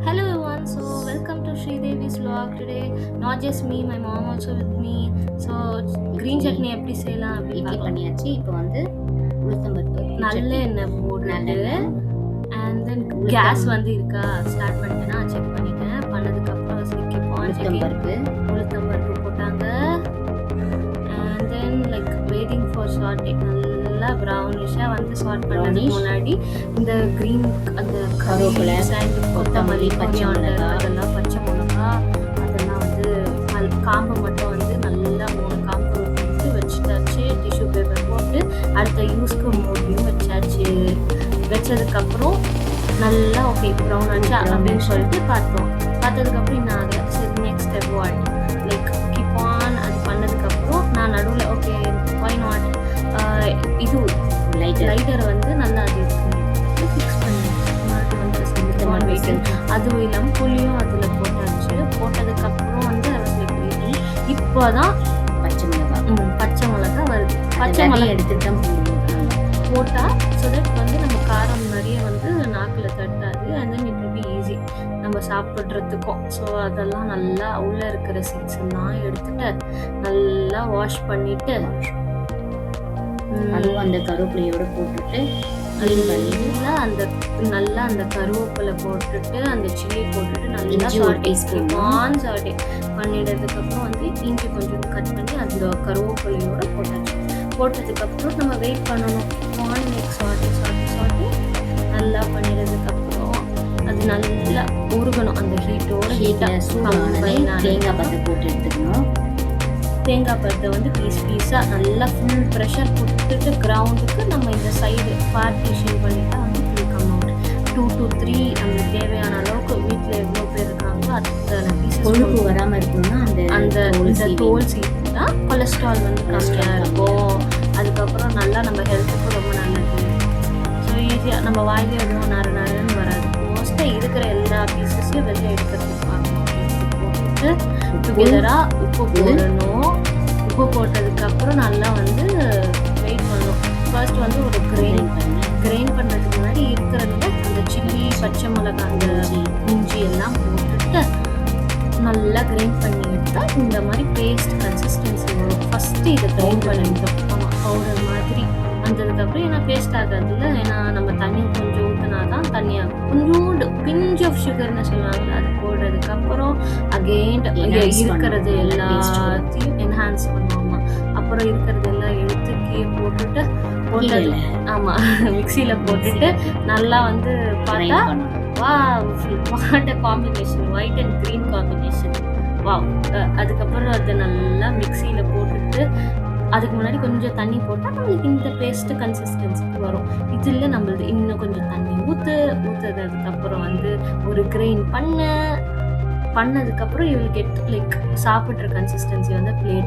Hello everyone, so welcome to Sri Devi's vlog today. Not just me, my mom also with me. So green chutney எப்படி செய்யலாம் அப்படி இட்லி பார்க்கலாம். பண்ணியாச்சு. இப்போ வந்து உளுத்தம்பருப்பு நல்ல எண்ணெய் போட்டுட்டு நல்லெண்ணெய் and then கேஸ் வந்து இருக்கா ஸ்டார்ட் பண்ணிட்டேன்னா செக் பண்ணிட்டேன். பண்ணதுக்கு அப்புறம் உளுத்தம்பருப்பு உளுத்தம்பருப்பு போட்டாங்க and then like waiting for saute நல்லா ப்ரௌனிஷா வந்து சாட் பண்ணதுக்கு முன்னாடி இந்த கிரீன் அந்த கருவேப்பிலை கொத்தமல்லி கொரியாண்டர் அதெல்லாம் பச்சை மிளகா அதெல்லாம் வந்து காம்பு மட்டும் வந்து நல்லா 3 காம்பு வந்து வச்சுட்டாச்சு. டிஷ்யூ பேப்பர் போட்டு அடுத்த யூஸ்க்கு மூடியும் வச்சாச்சு. வச்சதுக்கப்புறம் நல்லா ஓகே ப்ரௌன் ஆச்சு அப்படின்னு சொல்லிட்டு பார்த்ததுக்கப்புறம் என்ன ஆகலை. சரி next step what like keep on அது பண்ணதுக்கப்புறம் நான் நடுவில் ஓகே ஒய் நாட் இது லைட்டரை வந்து நல்லா அது ஃபிக்ஸ் பண்ணி அதுவும் இல்லாமல் புளியும் அதில் போட்டாச்சு. போட்டதுக்கப்புறம் வந்து இப்போ தான் பச்சை மிளகா வருது. பச்சை மிளகா எடுத்துட்டு தான் போட்டால் ஸோ தட் வந்து நம்ம காரம் நிறைய வந்து நாக்கில் தட்டாது and then it will be easy நம்ம சாப்பிட்றதுக்கும். ஸோ அதெல்லாம் நல்லா உள்ளே இருக்கிற சீட்ஸ் எல்லாம் எடுத்துட்டு நல்லா வாஷ் பண்ணிட்டு அதுவும் அந்த கருவேப்பிலையோட போட்டுட்டு நல்லா அந்த கருவேப்பிலை போட்டுட்டு அந்த சில்லி போட்டுட்டு நல்லா சாட்டே பண்ணிடுறதுக்கப்புறம் வந்து இஞ்சி கொஞ்சம் கட் பண்ணி அந்த கருவேப்பிலையோட போட்டாச்சு. போட்டதுக்கப்புறம் நம்ம வெயிட் பண்ணணும். சாட்டே நல்லா பண்ணிடுறதுக்கப்புறம் அது நல்லா உருகணும். அந்த ஹீட்டாக தேங்காய் பத்தை போட்டு எடுத்துக்கணும். தேங்காய் பருத்தை வந்து பீஸாக நல்லா ஃபுல் ப்ரெஷர் கொடுத்துட்டு கிரவுண்டுக்கு நம்ம இந்த சைடு பார்ட்டிஷன் பண்ணிட்டா வந்து கம் அவுட் 2 to 3 நம்மளுக்கு தேவையான அளவுக்கு வீட்டில் எவ்வளோ பேர் இருக்காங்களோ அத்தனை பீஸஸ் கொழுப்பு வராமல் இருக்கணும்னா அந்த தோல் சீட்டுனா கொலஸ்ட்ரால் வந்து கம்மியாக இருக்கும். அதுக்கப்புறம் நல்லா நம்ம ஹெல்த்துக்கும் ரொம்ப நல்லது. ஸோ ஈஸியாக நம்ம வாயிலே எதுவும் நறுன்னு வராது. மோஸ்ட்டாக இருக்கிற எல்லா பீஸஸையும் வெளியே எடுக்கிறதுக்கு பார்க்கணும். போட்டுட்டு டுகெதராக உப்பு போடணும். உப்பு போட்டதுக்கப்புறம் நல்லா வந்து வெயிட் பண்ணணும். ஃபர்ஸ்ட் வந்து ஒரு கிரைண்ட் பண்ணுறதுக்கு முன்னாடி இருக்கிறதுல அந்த சில்லி பச்சை மிளகாய் அந்த இஞ்சி எல்லாம் போட்டுட்டு நல்லா கிரைண்ட் பண்ணி எடுத்தால் இந்த மாதிரி பேஸ்ட் கன்சிஸ்டன்சி வரும். ஃபஸ்ட்டு இதை கிரைண்ட் பண்ணிட்டோம் பவுடர் மாதிரி வந்ததுக்கப்புறம் ஏன்னா பேஸ்ட் ஆகாதுல்ல. ஏன்னா நம்ம தண்ணி கொஞ்சம் ஊற்றினா தான் தண்ணியாகும். கொஞ்சோண்டு பிஞ்ச் ஆஃப் சுகர்னு சொல்லுவாங்க. அது போடுறதுக்கப்புறம் அகெயின் இருக்கிறது எல்லாத்தையும் என்ஹான்ஸ் பண்ணுவோமா. அப்புறம் இருக்கிறது எல்லாம் எடுத்து போட்டுட்டு ஆமாம் மிக்சியில் போட்டுட்டு நல்லா வந்து பார்த்தா what combination white and green combination wow. அதுக்கப்புறம் அதை நல்லா மிக்சியில் போட்டுட்டு அதுக்கு முன்னாடி கொஞ்சம் தண்ணி போட்டால் நம்மளுக்கு இந்த பேஸ்ட்டு கன்சிஸ்டன்சிக்கு வரும். இதில் நம்மளுக்கு இன்னும் கொஞ்சம் தண்ணி ஊற்றுறதுக்கப்புறம் வந்து ஒரு கிரைண்ட் பண்ணதுக்கப்புறம் யூ வில் கெட் லைக் சாப்பிட்ற கன்சிஸ்டன்சி வந்து பிளேட்